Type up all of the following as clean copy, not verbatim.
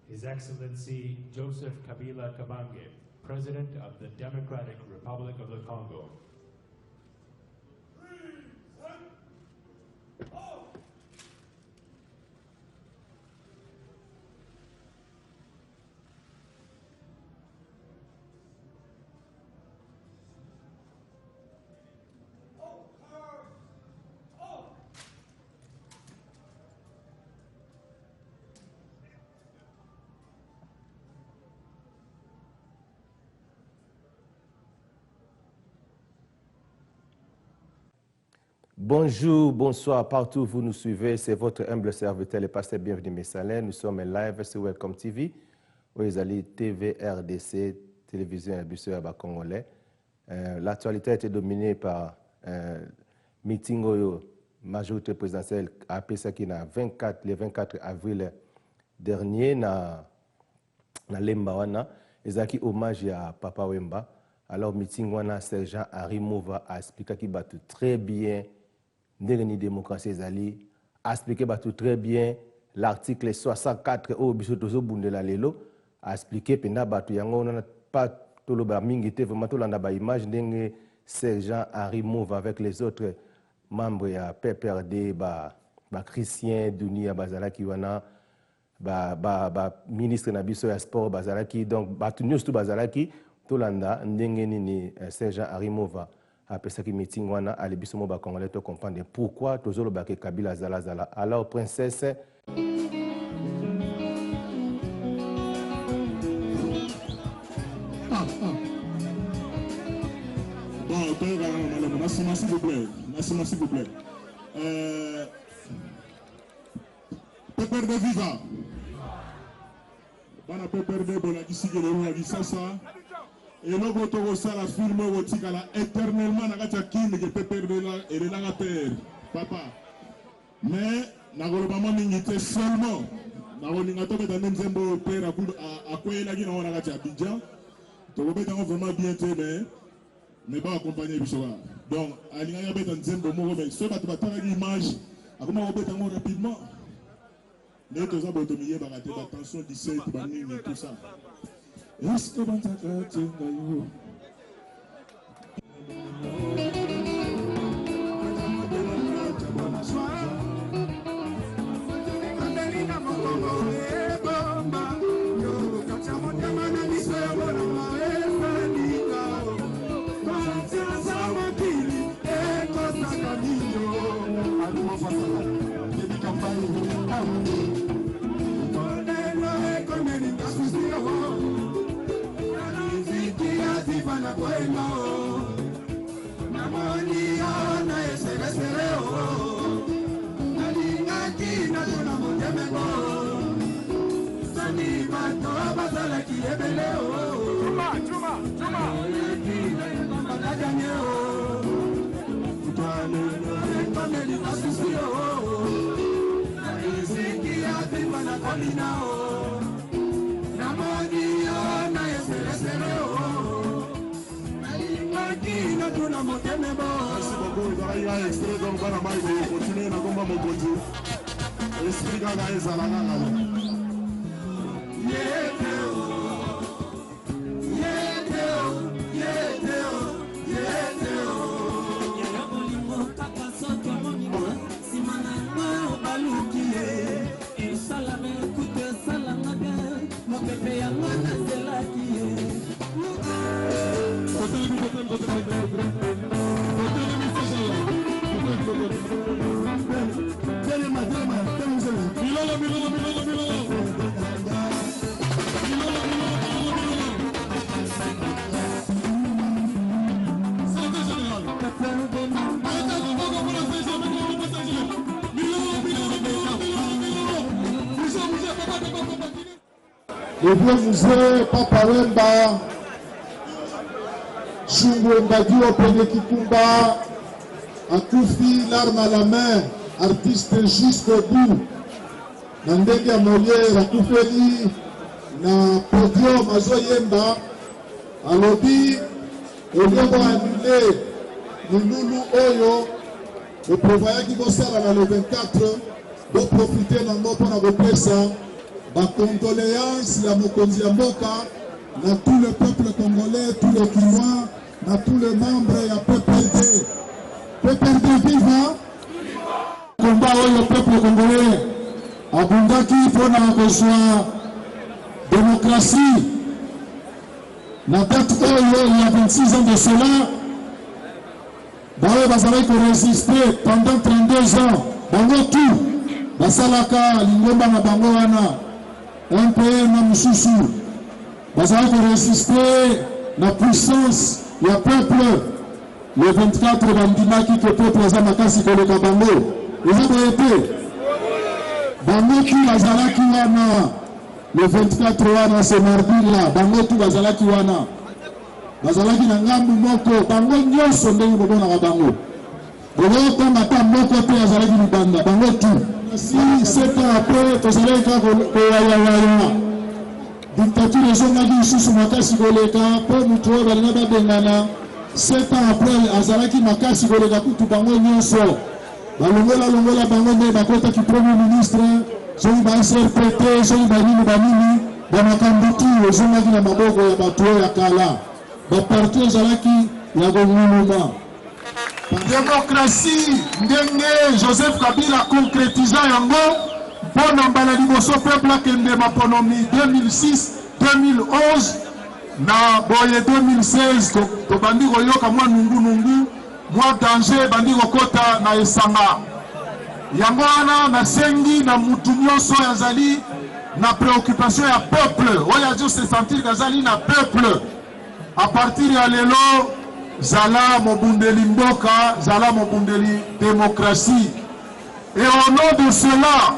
His Excellency Joseph Kabila Kabange, President of the Democratic Republic of the Congo. Bonjour, bonsoir, partout où vous nous suivez. C'est votre humble serviteur, le pasteur Bienvenu Messalin. Nous sommes en live sur Welcome TV, où ils allaient TV, RDC, télévision et congolais. L'actualité a été dominée par meeting majorité présidentielle à Pesaki le 24 avril dernier na Lembawana. Ils ont hommage à Papa Wemba. Alors, meeting wana Sergent Henri Mouva a expliqué qu'il bat très bien la démocratie ezali, a expliqué très bien l'article 64 au bisotozo bundela lelo, a expliqué pena batu yango na pas toloba mingi te vraiment tolanda ba image ndenge Sergent Henri Mouva avec les autres membres ya PPRD ba Christian Dunia bazalaki wana ba ministre na biso ya sport bazalaki, donc batu nyonso bazalaki tolanda ndenge nini Sergent Henri Mouva après ça qui meeting wana ali biso mo ba congolais to comprendre pourquoi tozolo ba ke Kabila zala. Alors princesse Bon, merci s'il vous plaît. Merci s'il vous plaît. PPRD viva. Bana PPRD bona kisigele wa kisasa. Et nous avons fait la film éternellement dans la kine que peut perdre et la terre, papa. Mais nous avons pas seulement. Nous avons fait un exemple père à quoi il a dit dans la Abidjan. Nous avons vraiment bien aimé, mais pas accompagné Bichoua. Donc, il y a un exemple mais ce que tu as l'image, nous avons fait rapidement. Mais nous avons fait attention 17 et tout ça. Est-ce que vous avez le vieux musée Papa Wemba, Chungu Mbadi Opene Kikumba, Akoufi, l'arme à la main, artiste jusqu'au bout. Nandenge ya Molière, Akoufeli, na podium Azo Yemba, alobi oliongo annulé Lululu Oyo et prévoyait qu'il va le 24 pour profiter dans notre représentation ma condoléance la mokonzi ya mboka na tout le peuple congolais, tous les Kinois, na tous les membres ya PPRD. PPRD viva combat au peuple congolais abundaki pona kozwa démocratie na date oyo il y a 26 ans de cela. Bawe bazalaki ko résister pendant 32 ans. Bango tout basalaka lingomba na bango wana MPR na mususu bazalaki ko résister na puissance ya peuple. Le 24 bandimaki ke peuple aza makasi koleka bango. Eza boye te bango tu bazalaki wana le 24 wana ce mardi là bango tu bazalaki wana bazalaki na ngambu moko bango nyonso ndenge bobonaka bango boboko mata moko te azalaki libanda bango tu si 7 ans après tozalaki kaka koyayaya dictature ezongaki lisusu makasi koleka mpo moto oyo balinga babengana 7 ans après azalaki makasi koleka kutu bango nyonso balongola bango nde bakotaki premier ministre soki ba SRPT soki banini bamakambo tu ezongaki na maboko ya bato oyo ya kala baparti ezalaki ya konguluma démocratie ndenge Joseph Kabila concrétisa yango mpona mbala liboso peuple akende maponomi 2006 2011 na boye 2016 tobandi koyoka mwa nungunungu mwa danger bandi kokota na esanga yango wana nasengi na mutu nyonso azali na préoccupation ya peuple oyo azo se sentir kazali na peuple à partir ya lelo zala mobundeli mboka zala mobundeli démocratie et au nom de cela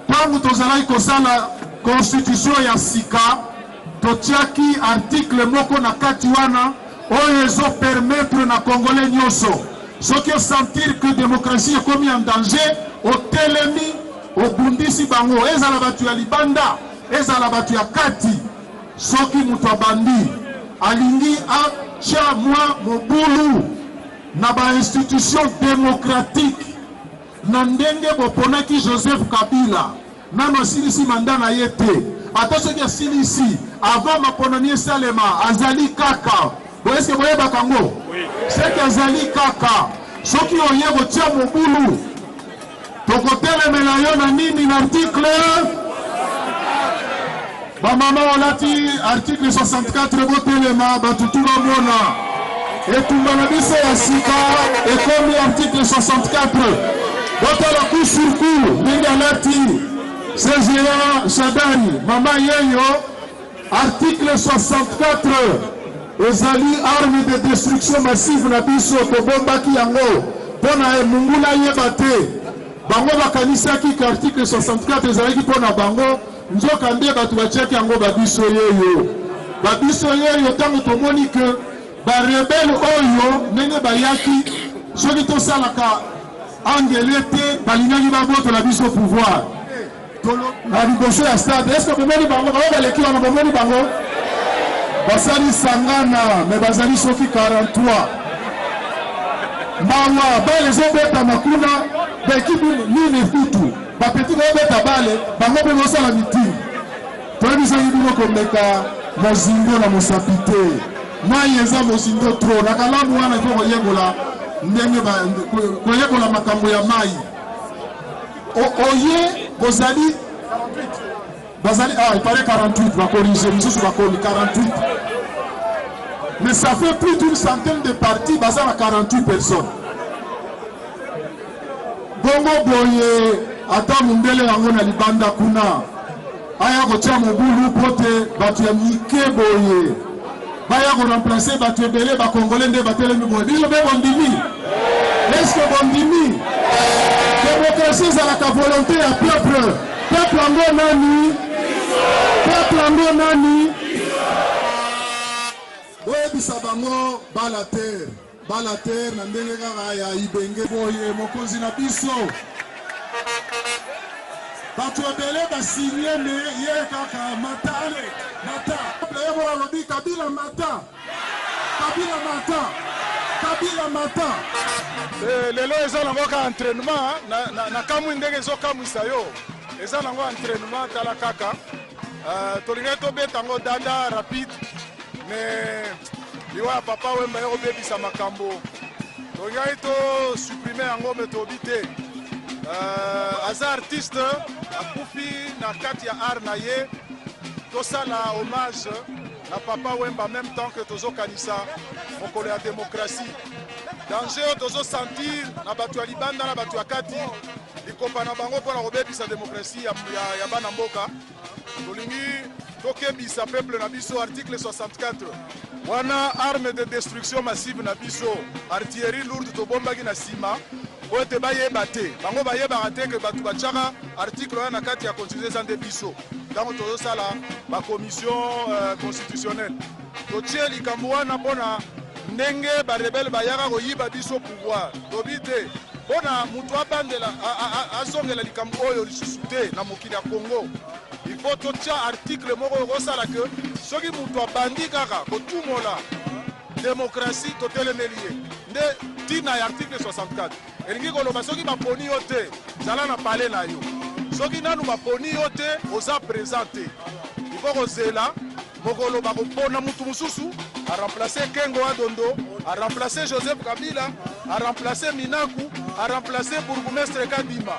tangu tozalaki kosala constitution ya sika totiaki article moko na kati wana oyo ezopermettre na congolais nyonso soki osentir que démocratie ekomi en danger otelemi obundisi bango ezala bato ya libanda ezala bato ya kati soki moto abandi alingi atia mwa mobulu na bainstitution démocratique na ndenge boponaki Joseph Kabila nano asilisi manda na ye te ata soki asilisi avant maponani esalema azali kaka est-ce que boyebaka ngo c'est que azali kaka soki oye kotia mobulu tokotelemela yo na nini na article bamama olati article 64 botelema batutu bamona etumba na biso ya sika ekomi article 64 botala coup sur coup ndenge alati CGA Shadari mama yeyo article 64 ezali arme de destruction massive na biso tobombaki yango mpona mungula yeba te bango bakanisaki ka article 64 ezalaki mpona bango nzoka nde bato batiaki yango babiso yeyo ntango tomoni ke barebele oyo ndenge bayaki soki tosalaka angele te balingaki babotola biso pouvoir na liboso ya stade est ce que bomoni bango bango baleki wana bomoni bango basali sangana me bazali soki 43 mawa bale ezobeta makuna baekipe nini kutu bapeti baobeta bale bango mpe bosala mitini toyebi soki bino komeka mozindo na mosapi te mai eza mozindo tro na kalamu wana ifo koyekola ndenge koyekola makambo ya mai oye bozali bazali il paraît 48 bakorige mosusu bakoli 48 mais ça fait plus d'une centaine de partis bazala 48 personnes bongo boye ata mundele yango na libanda kuna aya kotia mobulu pote bato ya mike boye baya koremplace bato ebele bakongole nde batelemi boye biso mpe bondimi est-ce que bondimi démocratie ezalaka volonté ya peuple peuple yango nani peuple yango nani oyebisa bango bala terre na ndenge kaka ya ibenge boye mokonzi na biso bato ebele basinye me ye kaka matale mata Moko alobi Kabila Mata. Kabila Mata. Kabila Mata. Lelo eza nango ka entraînement na kamwi ndenge ezokamwisa yo. Eza nango entraînement tala kaka. Tolingai tobeta yango danda rapide. Mais liwa ya papa Wemba yo kobebisa makambo. Tolingai to supprimer yango me tobi te. Aza artiste akufi na kati ya art na ye. Tosala hommage na papa Wemba en même temps que tozo kanisa mokolo ya démocratie. Danger tozo sentir na batu ya libanda na batu ya kati likopa na bango mpona kobebisa démocratie ya bana mboka. Tolingi tokebisa peuple na biso article 64 wana arme de destruction massive na biso artillerie lourde tobombaki na nsima po ete bayeba te bango bayebaka te ke bato batiaka article wana na kati ya constitution eza nde biso ntango tozosala bacommission constitutionnelle totie likambo wana mpona ndenge barebele bayaka koyiba biso pouvoir tobi te mpona moto abandela azongela likambo oyo lisusu te na mokili ya Congo. Il faut totia article moko okosala ke soki moto abandi kaka kotumola démocratie totelemeli ye nde ntina ya article 64 elingi koloba soki baponi yo te zala na pale na yo soki nanu baponi yo te oza présent te. Il faut kozela mokolo bakopona mutu mosusu aremplace Kengo Adondo, aremplace Joseph Kabila, aremplace Minaku, aremplace bourgmestre Kadima.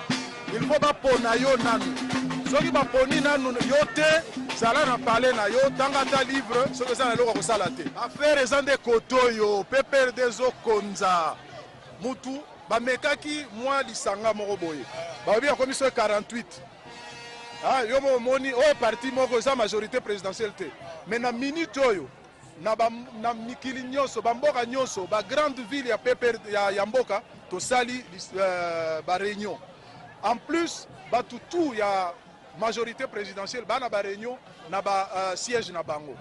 Il faut bapona yo nanu soki baponi nanu yo te zala na pale na yo tanga ta livre soki eza na eloko kosala te. Affaire eza nde koto yo PPRD ezokonza mutu bamekaki mwa lisanga moko boye babi akomi so 48 yo momoni oyo parti moko eza majorité présidentielle te mais na minute oyo na mikili nyonso bamboka nyonso bagrande ville ya PPRD ya mboka tosali baréunion en plus batutu ya majorité présidentielle bana ba réunion na ba siège na bango.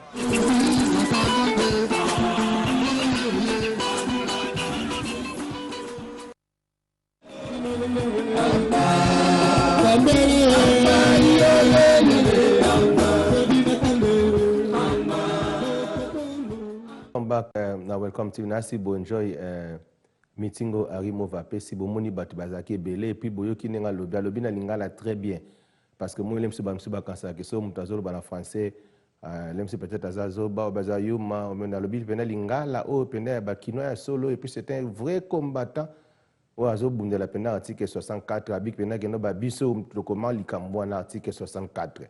Welcome back. Now welcome to Nasi Bo enjoy meetingo arimo va pesi bo moni batu bazaki belé et puis boyo ki nenga lobi na lingala très bien. Parce que moi, je suis cancer que so mutazolo bana français l'aime peut-être azazo ba baza yuma on a le but pena lingala o pena ba kinoya solo et puis c'était un vrai combattant o azo bundela la pena article 64 abik pena que no ba biso comment likambo na article 64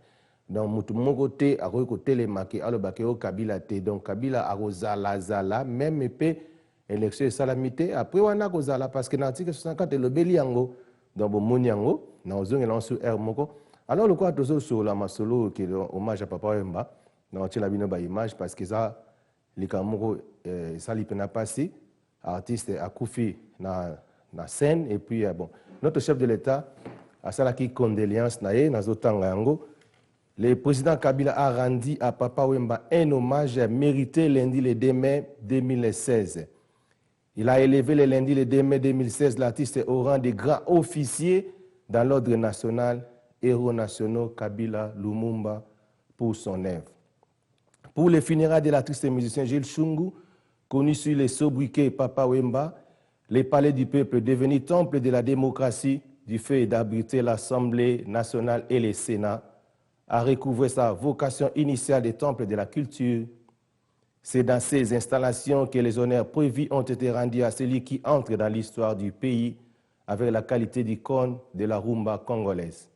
donc mutu moko te akoki kotelema ke aloba ke o Kabila te donc Kabila akozala zala même epé élection salamité après wana kozala parce que na article 64 lobeli yango donc bomoni yango na ozongela sur air moko. Alors, le quoi toujours sur la masolo qui est hommage à Papa Wemba, dans la binoba image parce que ça, les Kamoro, ça lui n'a passé, artiste à Koufi na scène et puis bon, notre chef de l'État a ça qui condoléances naé dans Zotangango. Le président Kabila a rendu à Papa Wemba un hommage mérité lundi le 2 mai 2016. Il a élevé le lundi le 2 mai 2016 l'artiste au rang de grand officier dans l'ordre national. Héros nationaux Kabila Lumumba pour son œuvre. Pour les funérailles de l'artiste et musicien Gilles Chungu, connu sur les sobriquets Papa Wemba, les palais du peuple devenus temple de la démocratie du fait d'abriter l'Assemblée nationale et le Sénat, a recouvré sa vocation initiale de temple de la culture. C'est dans ces installations que les honneurs prévus ont été rendus à celui qui entre dans l'histoire du pays avec la qualité d'icône de la rumba congolaise.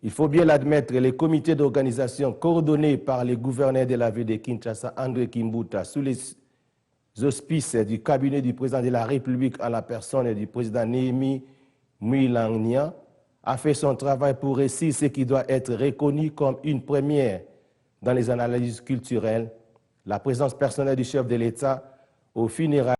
Il faut bien l'admettre, les comités d'organisation coordonnés par les gouverneurs de la ville de Kinshasa, André Kimbuta, sous les auspices du cabinet du président de la République à la personne du président Néhémie Mouilangnia, a fait son travail pour réussir ce qui doit être reconnu comme une première dans les analyses culturelles, la présence personnelle du chef de l'État au funérailles